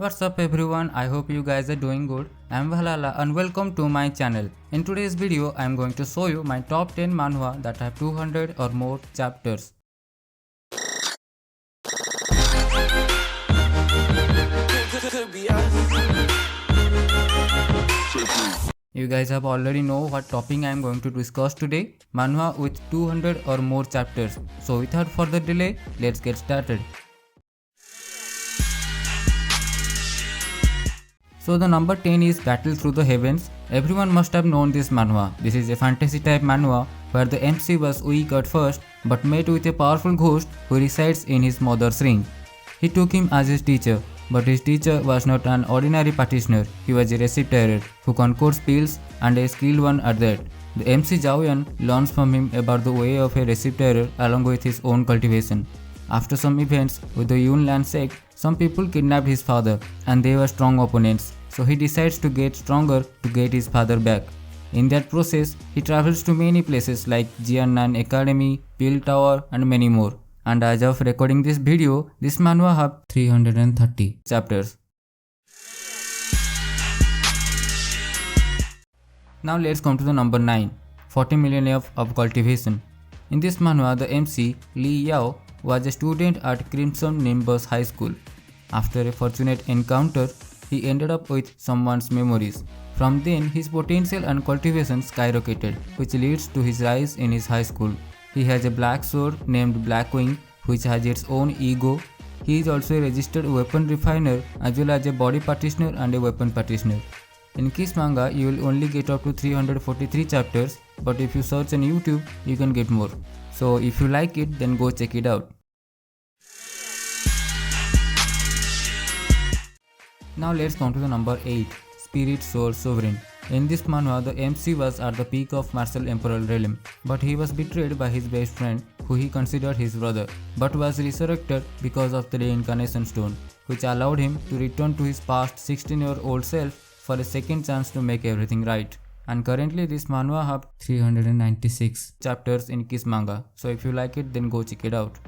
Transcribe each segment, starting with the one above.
What's up everyone, I hope you guys are doing good. I'm Valhalla and welcome to my channel. In today's video, I'm going to show you my top 10 manhwa that have 200 or more chapters. You guys have already know what topic I am going to discuss today. Manhwa with 200 or more chapters. So without further delay, let's get started. So the number 10 is Battle Through the Heavens. Everyone must have known this manhwa. This is a fantasy type manhwa where the MC was weak at first but met with a powerful ghost who resides in his mother's ring. He took him as his teacher, but his teacher was not an ordinary practitioner. He was a recitator who conquered spells and a skilled one at that. The MC Zhaoyan learns from him about the way of a recitator along with his own cultivation. After some events with the Yunlan sect, some people kidnapped his father and they were strong opponents. So he decides to get stronger to get his father back. In that process, he travels to many places like Jiannan Academy, Peel Tower and many more. And as of recording this video, this manhwa have 330 chapters. Now let's come to the number 9, 40 Millennia of Cultivation. In this manhwa, the MC, Li Yao, was a student at Crimson Nimbus High School. After a fortunate encounter, he ended up with someone's memories. From then, his potential and cultivation skyrocketed, which leads to his rise in his high school. He has a black sword named Blackwing, which has its own ego. He is also a registered weapon refiner as well as a body practitioner and a weapon practitioner. In Kiss manga, you will only get up to 343 chapters, but if you search on YouTube, you can get more. So if you like it, then go check it out. Now let's come to the number 8, Spirit Soul Sovereign. In this manhwa, the MC was at the peak of martial emperor realm, but he was betrayed by his best friend, who he considered his brother, but was resurrected because of the reincarnation stone, which allowed him to return to his past 16-year-old self for a second chance to make everything right. And currently this manhwa have 396 chapters in Kiss manga, so if you like it, then go check it out.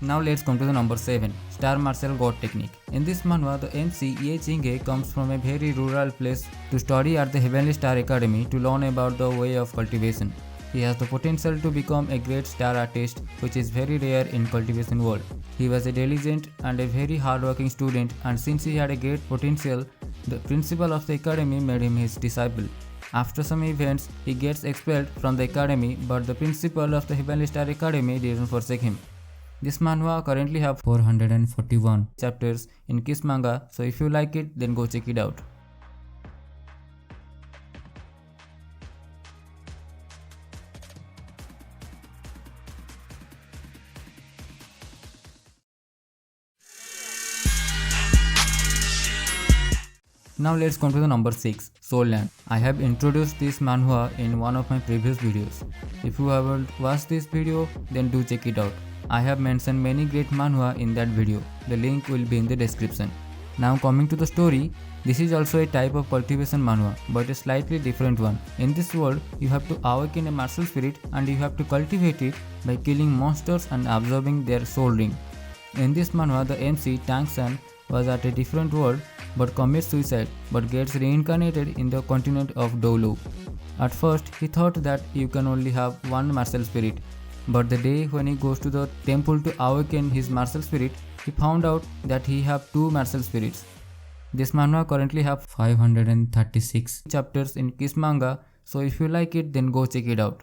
Now let's come to the number 7, Star Martial God Technique. In this manhwa, the MC Ye Jinghe comes from a very rural place to study at the Heavenly Star Academy to learn about the way of cultivation. He has the potential to become a great star artist, which is very rare in cultivation world. He was a diligent and a very hardworking student, and since he had a great potential, the principal of the academy made him his disciple. After some events, he gets expelled from the academy, but the principal of the Heavenly Star Academy didn't forsake him. This manhwa currently have 441 chapters in Kiss manga, so if you like it, then go check it out. Now let's come to the number 6, Soul Land. I have introduced this manhwa in one of my previous videos. If you haven't watched this video, then do check it out. I have mentioned many great manhwa in that video. The link will be in the description. Now coming to the story, this is also a type of cultivation manhwa, but a slightly different one. In this world, you have to awaken a martial spirit and you have to cultivate it by killing monsters and absorbing their soul ring. In this manhwa, the MC Tang San was at a different world but commits suicide but gets reincarnated in the continent of Dolu. At first, he thought that you can only have one martial spirit. But the day when he goes to the temple to awaken his martial spirit, he found out that he have two martial spirits. This manhwa currently have 536 chapters in Kiss manga, so if you like it, then go check it out.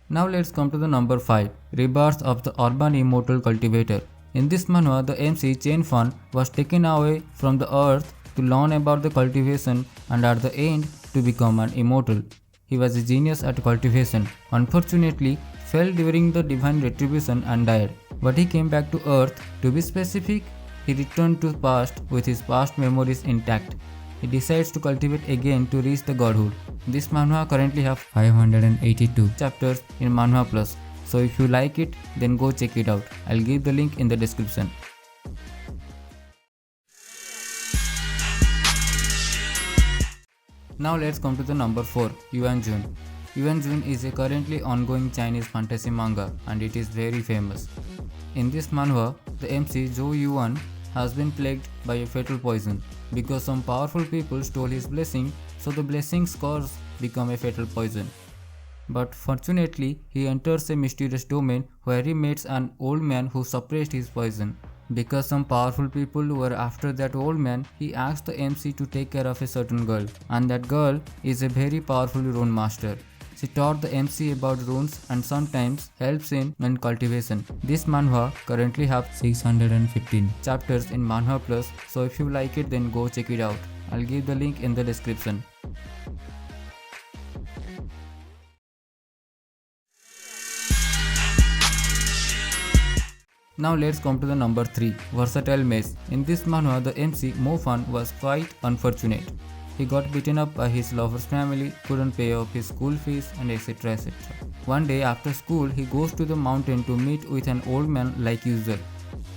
Now let's come to the number 5, Rebirth of the Urban Immortal Cultivator. In this manhwa, the MC Chen Fan was taken away from the earth to learn about the cultivation and at the end to become an immortal. He was a genius at cultivation. Unfortunately, fell during the divine retribution and died. But he came back to earth. To be specific, He returned to past with his past memories intact. He decides to cultivate again to reach the godhood. This manhwa currently have 582 chapters in Manhwa Plus. So if you like it, then go check it out. I'll give the link in the description. Now let's come to the number 4, Yuan Jun. Yuan Jun is a currently ongoing Chinese fantasy manga and it is very famous. In this manhwa, the MC Zhou Yuan has been plagued by a fatal poison because some powerful people stole his blessing, so the blessing's cause become a fatal poison. But fortunately, he enters a mysterious domain where he meets an old man who suppressed his poison. Because some powerful people were after that old man, he asks the MC to take care of a certain girl, and that girl is a very powerful rune master. She taught the MC about runes and sometimes helps him in cultivation. This manhwa currently have 615 chapters in Manhwa Plus, so if you like it then go check it out. I'll give the link in the description. Now let's come to the number 3, Versatile Mage. In this manhwa, the MC Mofan was quite unfortunate. He got beaten up by his lover's family, couldn't pay off his school fees, and etc. etc. One day after school, he goes to the mountain to meet with an old man like usual.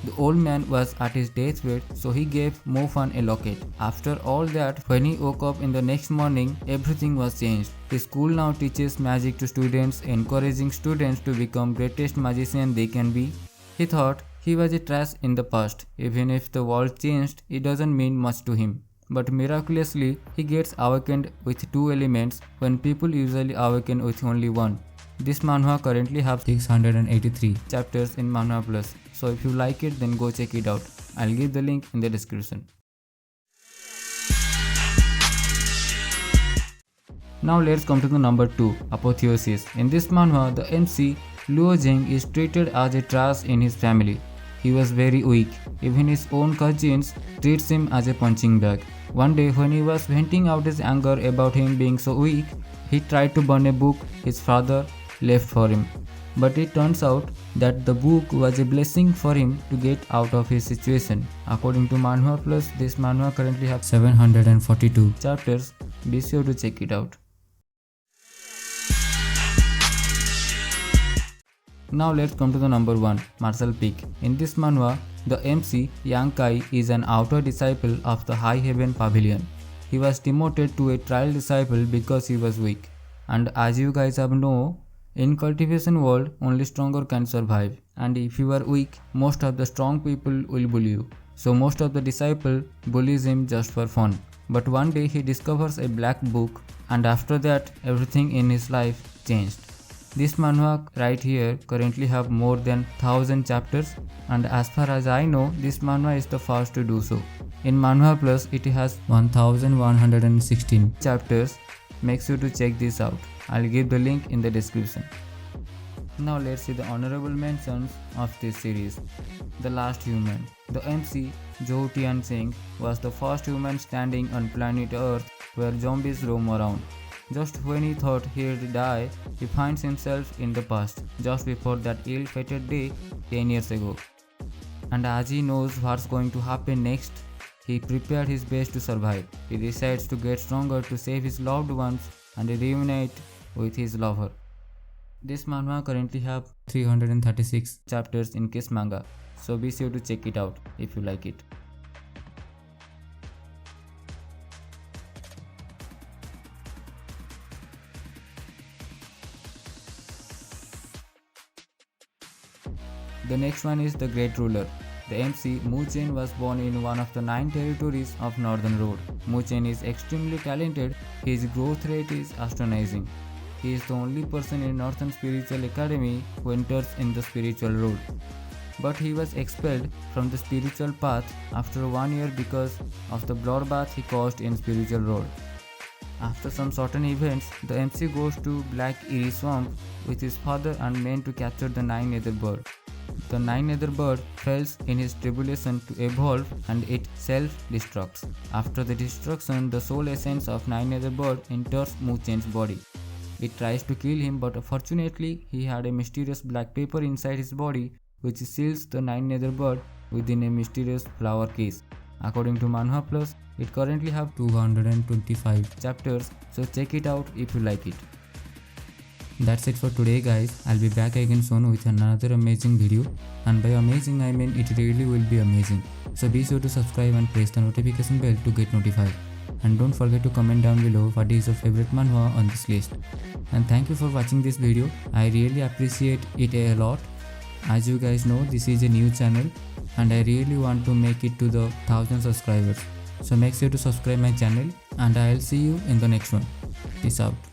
The old man was at his deathbed, so he gave Mofan a locket. After all that, when he woke up in the next morning, everything was changed. His school now teaches magic to students, encouraging students to become greatest magician they can be. He thought he was a trash in the past. Even if the world changed, it doesn't mean much to him. But miraculously, he gets awakened with 2 elements when people usually awaken with only 1. This manhwa currently have 683 chapters in Manhwa Plus. So if you like it, then go check it out. I'll give the link in the description. Now let's come to the number 2, Apotheosis. In this manhwa, the MC Luo Zheng is treated as a trash in his family. He was very weak. Even his own cousins treats him as a punching bag. One day when he was venting out his anger about him being so weak, he tried to burn a book his father left for him. But it turns out that the book was a blessing for him to get out of his situation. According to Manhwa Plus, this manhwa currently has 742 chapters. Be sure to check it out. Now let's come to the number 1, Martial Peak. In this manhwa, the MC Yang Kai is an outer disciple of the High Heaven Pavilion. He was demoted to a trial disciple because he was weak. And as you guys have know, in cultivation world, only stronger can survive. And if you are weak, most of the strong people will bully you. So most of the disciple bullies him just for fun. But one day he discovers a black book, and after that everything in his life changed. This manhwa right here currently have more than 1000 chapters, and as far as I know, this manhwa is the first to do so. In Manhwa Plus, it has 1116 chapters. Make sure to check this out. I'll give the link in the description. Now let's see the honorable mentions of this series. The Last Human. The MC Zhou Tianxing was the first human standing on planet Earth where zombies roam around. Just when he thought he'd die, he finds himself in the past, just before that ill-fated day 10 years ago. And as he knows what's going to happen next, he prepared his best to survive. He decides to get stronger to save his loved ones and reunite with his lover. This manhwa currently have 336 chapters in Kiss Manga, so be sure to check it out if you like it. The next one is The Great Ruler. The MC Mu Chen was born in one of the 9 territories of Northern Road. Mu Chen is extremely talented. His growth rate is astonishing. He is the only person in Northern Spiritual Academy who enters in the spiritual road. But he was expelled from the spiritual path after 1 year because of the bloodbath he caused in spiritual road. After some certain events, the MC goes to Black Eerie Swamp with his father and men to capture the 9 Nether Bird. The 9 Nether Bird fails in his tribulation to evolve and it self-destructs. After the destruction, the soul essence of 9 Nether Bird enters Mu Chen's body. It tries to kill him, but fortunately he had a mysterious black paper inside his body which seals the 9 Nether Bird within a mysterious flower case. According to Manhwa Plus, it currently have 225 chapters, so check it out if you like it. That's it for today guys. I'll be back again soon with another amazing video, and by amazing I mean it really will be amazing. So be sure to subscribe and press the notification bell to get notified. And don't forget to comment down below what is your favorite manhwa on this list. And thank you for watching this video. I really appreciate it a lot. As you guys know, this is a new channel and I really want to make it to the 1000 subscribers. So make sure to subscribe my channel and I'll see you in the next one. Peace out.